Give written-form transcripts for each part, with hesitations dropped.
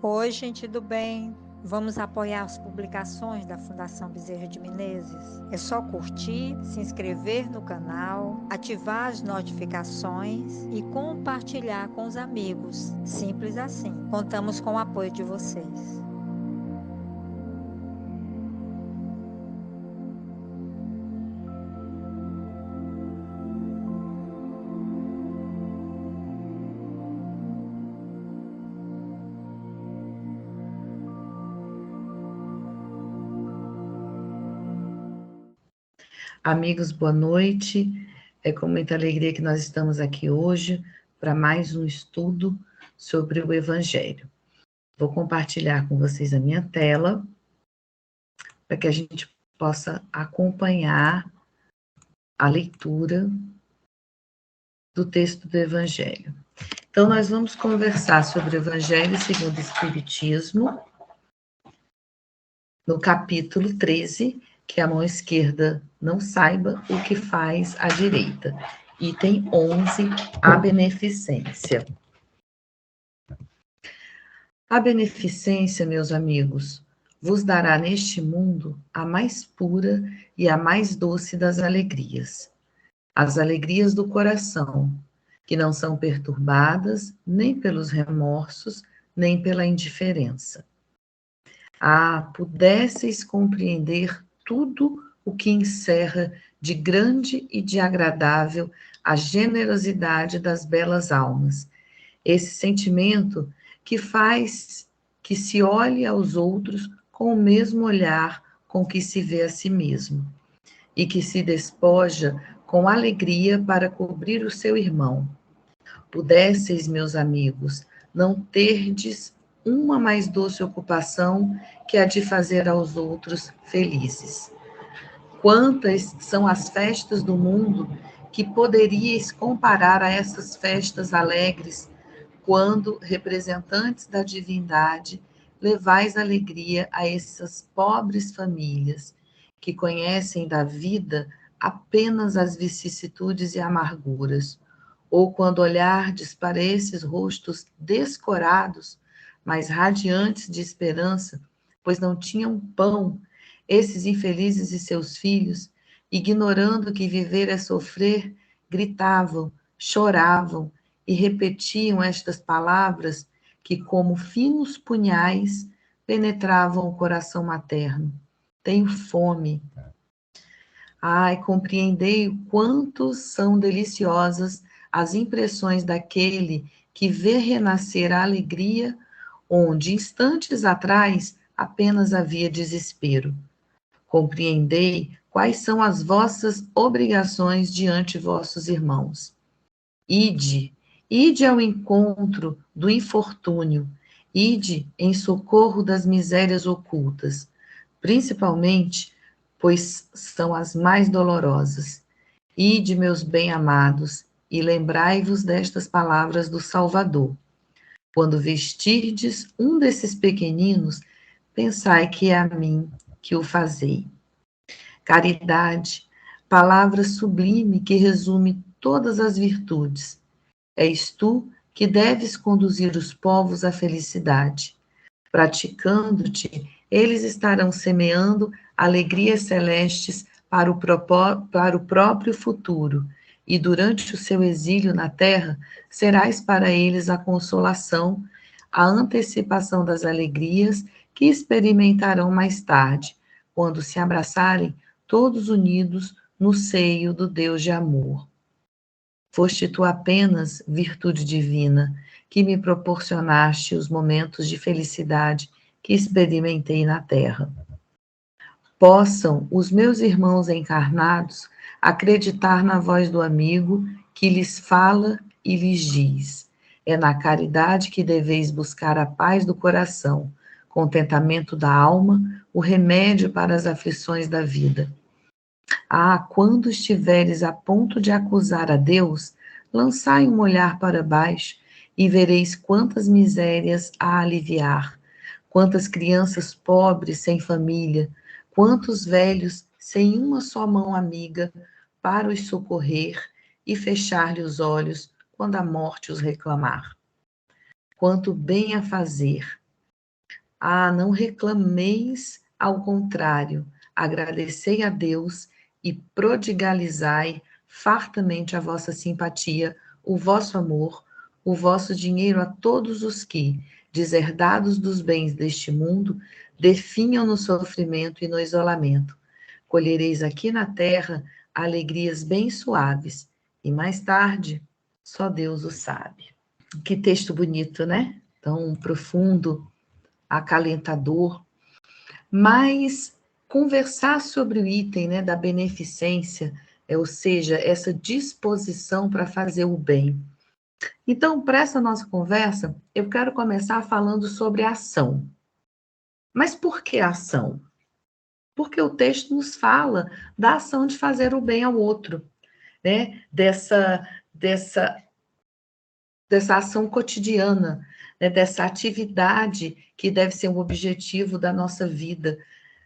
Oi, gente do bem. Vamos apoiar as publicações da Fundação Bezerra de Menezes? É só curtir, se inscrever no canal, ativar as notificações e compartilhar com os amigos. Simples assim. Contamos com o apoio de vocês. Amigos, boa noite. É com muita alegria que nós estamos aqui hoje para mais um estudo sobre o Evangelho. Vou compartilhar com vocês a minha tela para que a gente possa acompanhar a leitura do texto do Evangelho. Então, nós vamos conversar sobre o Evangelho segundo o Espiritismo, no capítulo 13, que a mão esquerda não saiba o que faz a direita. Item 11, a beneficência. A beneficência, meus amigos, vos dará neste mundo a mais pura e a mais doce das alegrias. As alegrias do coração, que não são perturbadas nem pelos remorsos, nem pela indiferença. Ah, pudesseis compreender tudo o que encerra de grande e de agradável a generosidade das belas almas, esse sentimento que faz que se olhe aos outros com o mesmo olhar com que se vê a si mesmo, e que se despoja com alegria para cobrir o seu irmão. Pudesseis, meus amigos, não terdes uma mais doce ocupação que a de fazer aos outros felizes. Quantas são as festas do mundo que poderíeis comparar a essas festas alegres, quando, representantes da divindade, levais alegria a essas pobres famílias, que conhecem da vida apenas as vicissitudes e amarguras, ou quando olhardes para esses rostos descorados, mas radiantes de esperança, pois não tinham pão, esses infelizes e seus filhos, ignorando que viver é sofrer, gritavam, choravam e repetiam estas palavras que, como finos punhais, penetravam o coração materno. Tenho fome. Ai, compreendei o quanto são deliciosas as impressões daquele que vê renascer a alegria onde, instantes atrás, apenas havia desespero. Compreendei quais são as vossas obrigações diante vossos irmãos. Ide, ide ao encontro do infortúnio, ide em socorro das misérias ocultas, principalmente, pois são as mais dolorosas. Ide, meus bem-amados, e lembrai-vos destas palavras do Salvador. Quando vestirdes um desses pequeninos, pensai que é a mim que o fazei. Caridade, palavra sublime que resume todas as virtudes. És tu que deves conduzir os povos à felicidade. Praticando-te, eles estarão semeando alegrias celestes para o próprio futuro, e durante o seu exílio na terra, serás para eles a consolação, a antecipação das alegrias que experimentarão mais tarde, quando se abraçarem todos unidos no seio do Deus de amor. Foste tu apenas, virtude divina, que me proporcionaste os momentos de felicidade que experimentei na terra. Possam os meus irmãos encarnados acreditar na voz do amigo que lhes fala e lhes diz: é na caridade que deveis buscar a paz do coração, contentamento da alma, o remédio para as aflições da vida. Ah, quando estiveres a ponto de acusar a Deus, lançai um olhar para baixo e vereis quantas misérias a aliviar, quantas crianças pobres sem família, quantos velhos sem uma só mão amiga para os socorrer e fechar-lhe os olhos quando a morte os reclamar. Quanto bem a fazer, Ah, não reclameis, ao contrário, agradecei a Deus e prodigalizai fartamente a vossa simpatia, o vosso amor, o vosso dinheiro a todos os que, deserdados dos bens deste mundo, definham no sofrimento e no isolamento. Colhereis aqui na terra alegrias bem suaves, e mais tarde, só Deus o sabe. Que texto bonito, né? Tão profundo, acalentador, mas conversar sobre o item, né, da beneficência, ou seja, essa disposição para fazer o bem. Então, para essa nossa conversa, eu quero começar falando sobre a ação. Mas por que a ação? Porque o texto nos fala da ação de fazer o bem ao outro, né? Dessa ação cotidiana, né? Dessa atividade que deve ser um objetivo da nossa vida,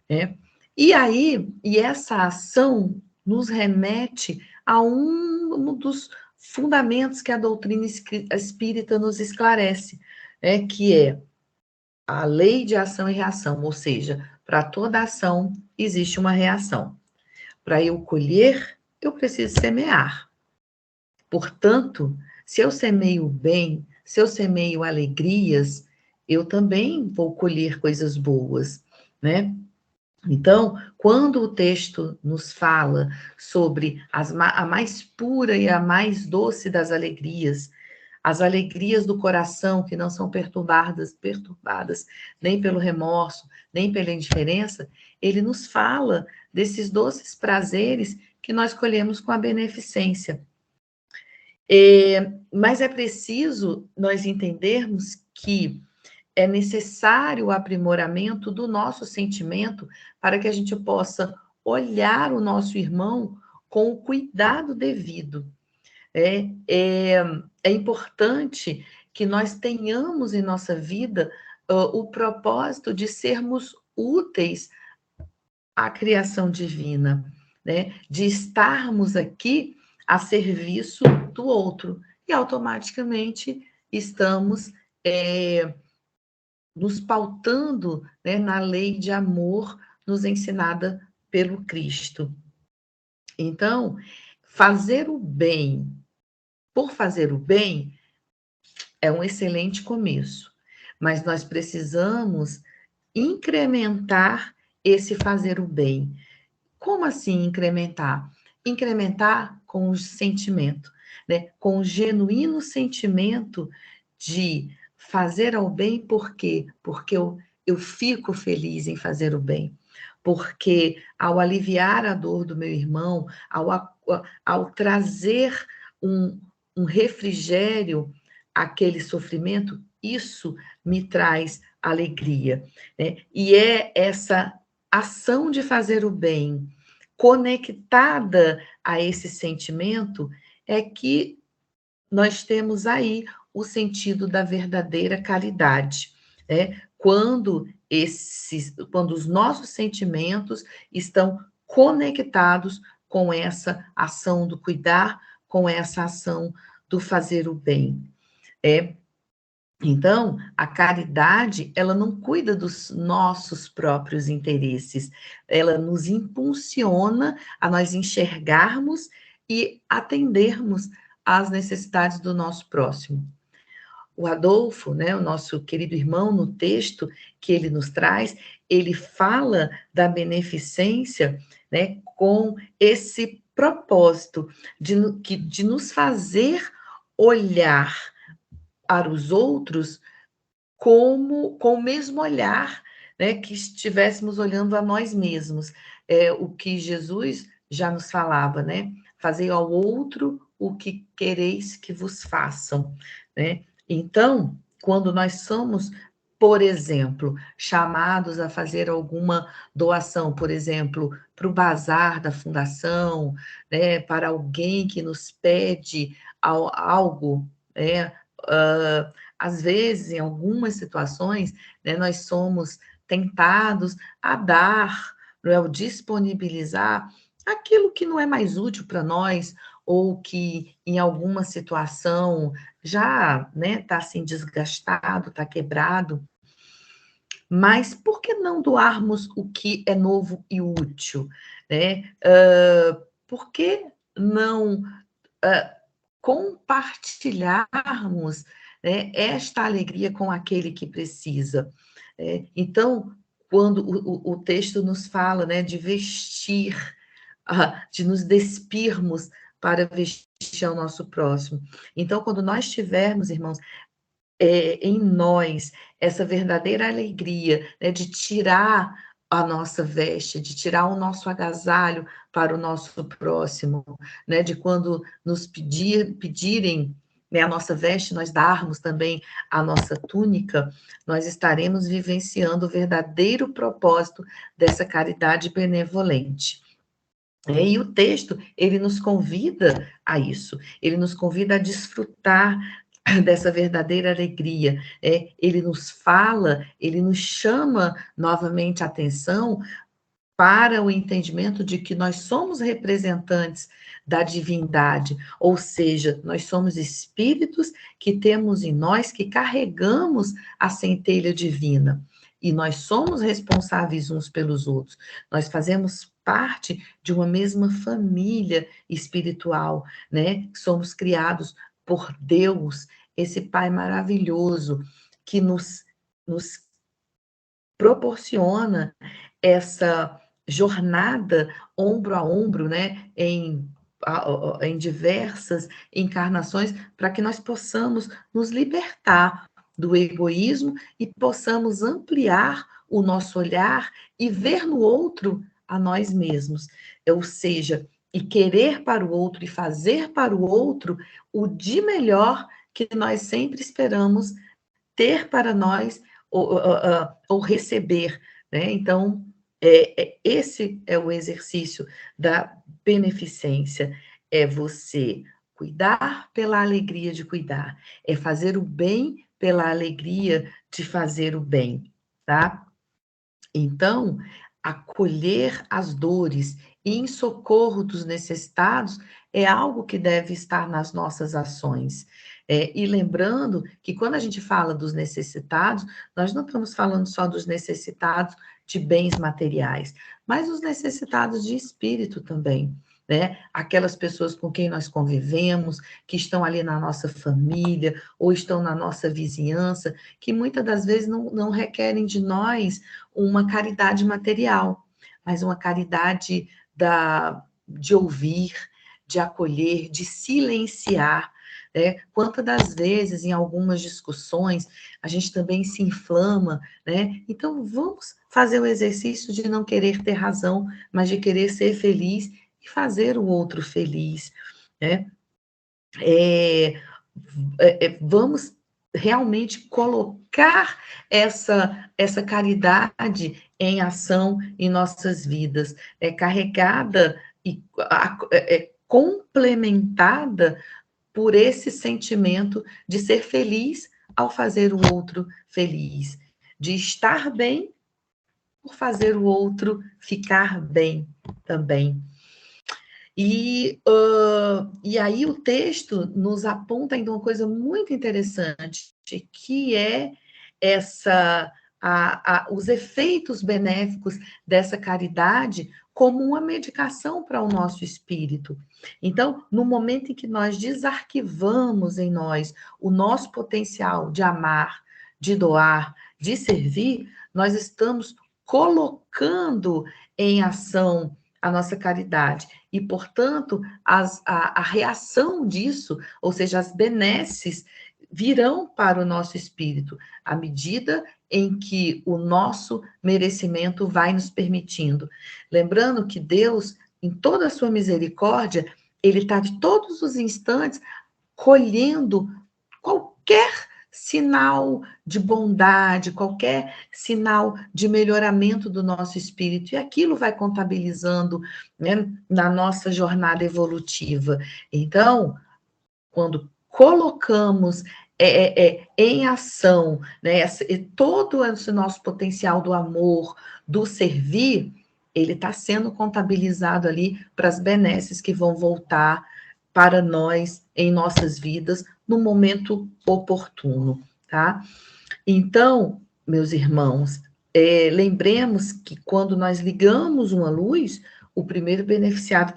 né? E essa ação nos remete a um dos fundamentos que a doutrina espírita nos esclarece, né? Que é a lei de ação e reação, ou seja, para toda ação existe uma reação. Para eu colher, eu preciso semear. Portanto, se eu semeio bem, se eu semeio alegrias, eu também vou colher coisas boas, né? Então, quando o texto nos fala sobre a mais pura e a mais doce das alegrias, as alegrias do coração que não são perturbadas nem pelo remorso, nem pela indiferença, ele nos fala desses doces prazeres que nós colhemos com a beneficência. Mas é preciso nós entendermos que é necessário o aprimoramento do nosso sentimento para que a gente possa olhar o nosso irmão com o cuidado devido. É importante que nós tenhamos em nossa vida o propósito de sermos úteis à criação divina, né? De estarmos aqui a serviço do outro. E automaticamente estamos nos pautando, né, na lei de amor nos ensinada pelo Cristo. Então, fazer o bem por fazer o bem é um excelente começo, mas nós precisamos incrementar esse fazer o bem. Como assim incrementar? Incrementar com o sentimento, né? Com o genuíno sentimento de fazer ao bem, por quê? Porque eu fico feliz em fazer o bem. Porque ao aliviar a dor do meu irmão, ao trazer um refrigério àquele sofrimento, isso me traz alegria, né? E é essa ação de fazer o bem, conectada a esse sentimento, é que nós temos aí o sentido da verdadeira caridade, né? Quando os nossos sentimentos estão conectados com essa ação do cuidar, com essa ação do fazer o bem. Então, a caridade, ela não cuida dos nossos próprios interesses, ela nos impulsiona a nós enxergarmos e atendermos às necessidades do nosso próximo. O Adolfo, né, o nosso querido irmão, no texto que ele nos traz, ele fala da beneficência, né, com esse propósito de nos fazer olhar para os outros como com o mesmo olhar, né, que estivéssemos olhando a nós mesmos. É o que Jesus já nos falava, né? Fazei ao outro o que quereis que vos façam, né? Então, quando nós somos, por exemplo, chamados a fazer alguma doação, por exemplo, para o bazar da fundação, né, para alguém que nos pede algo, né, às vezes, em algumas situações, né, nós somos tentados a dar, não é, o disponibilizar aquilo que não é mais útil para nós, ou que em alguma situação já, né, está assim desgastado, está quebrado. Mas por que não doarmos o que é novo e útil, né? Por que não compartilharmos, né, esta alegria com aquele que precisa? Então, quando o texto nos fala, né, de vestir, de nos despirmos para vestir ao nosso próximo. Então, quando nós tivermos, irmãos, em nós essa verdadeira alegria, né, de tirar a nossa veste, de tirar o nosso agasalho para o nosso próximo, né, de quando nos pedirem, né, a nossa veste, nós darmos também a nossa túnica, nós estaremos vivenciando o verdadeiro propósito dessa caridade benevolente. E o texto, ele nos convida a isso, ele nos convida a desfrutar dessa verdadeira alegria. Ele nos fala, ele nos chama novamente a atenção para o entendimento de que nós somos representantes da divindade, ou seja, nós somos espíritos que temos em nós, que carregamos a centelha divina. E nós somos responsáveis uns pelos outros. Nós fazemos parte de uma mesma família espiritual, né? Somos criados por Deus, esse Pai maravilhoso que nos proporciona essa jornada ombro a ombro, né, em diversas encarnações, para que nós possamos nos libertar do egoísmo e possamos ampliar o nosso olhar e ver no outro a nós mesmos. Ou seja, e querer para o outro e fazer para o outro o de melhor que nós sempre esperamos ter para nós ou receber, né? Então, esse é o exercício da beneficência, é você cuidar pela alegria de cuidar, é fazer o bem pela alegria de fazer o bem, tá? Então, acolher as dores e em socorro dos necessitados é algo que deve estar nas nossas ações. E lembrando que quando a gente fala dos necessitados, nós não estamos falando só dos necessitados de bens materiais, mas os necessitados de espírito também, né? Aquelas pessoas com quem nós convivemos, que estão ali na nossa família, ou estão na nossa vizinhança, que muitas das vezes não requerem de nós uma caridade material, mas uma caridade de ouvir, de acolher, de silenciar. Né? Quantas das vezes, em algumas discussões, a gente também se inflama, né? Então, vamos fazer o exercício de não querer ter razão, mas de querer ser feliz e fazer o outro feliz, né? Vamos realmente colocar essa caridade em ação em nossas vidas, carregada e complementada por esse sentimento de ser feliz ao fazer o outro feliz, de estar bem por fazer o outro ficar bem também. E aí o texto nos aponta ainda uma coisa muito interessante, que é os efeitos benéficos dessa caridade como uma medicação para o nosso espírito. Então, no momento em que nós desarquivamos em nós o nosso potencial de amar, de doar, de servir, nós estamos colocando em ação a nossa caridade. E, portanto, a reação disso, ou seja, as benesses, virão para o nosso espírito, à medida em que o nosso merecimento vai nos permitindo. Lembrando que Deus, em toda a sua misericórdia, ele está de todos os instantes colhendo qualquer sinal de bondade, qualquer sinal de melhoramento do nosso espírito, e aquilo vai contabilizando, né, na nossa jornada evolutiva. Então, quando colocamos em ação, né, todo esse nosso potencial do amor, do servir, ele está sendo contabilizado ali para as benesses que vão voltar para nós em nossas vidas no momento oportuno, tá? Então, meus irmãos, lembremos que quando nós ligamos uma luz, o primeiro beneficiário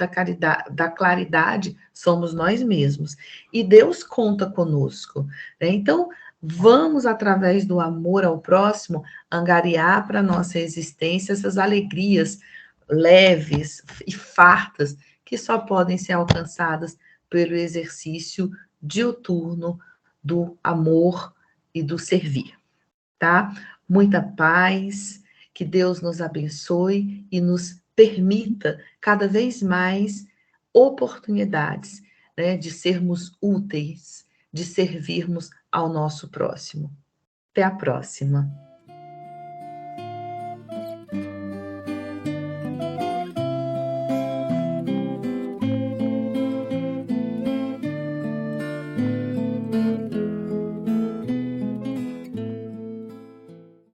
da claridade somos nós mesmos. E Deus conta conosco, né? Então, vamos, através do amor ao próximo, angariar para a nossa existência essas alegrias leves e fartas que só podem ser alcançadas pelo exercício diuturno do amor e do servir, tá? Muita paz, que Deus nos abençoe e nos permita cada vez mais oportunidades, né, de sermos úteis, de servirmos ao nosso próximo. Até a próxima.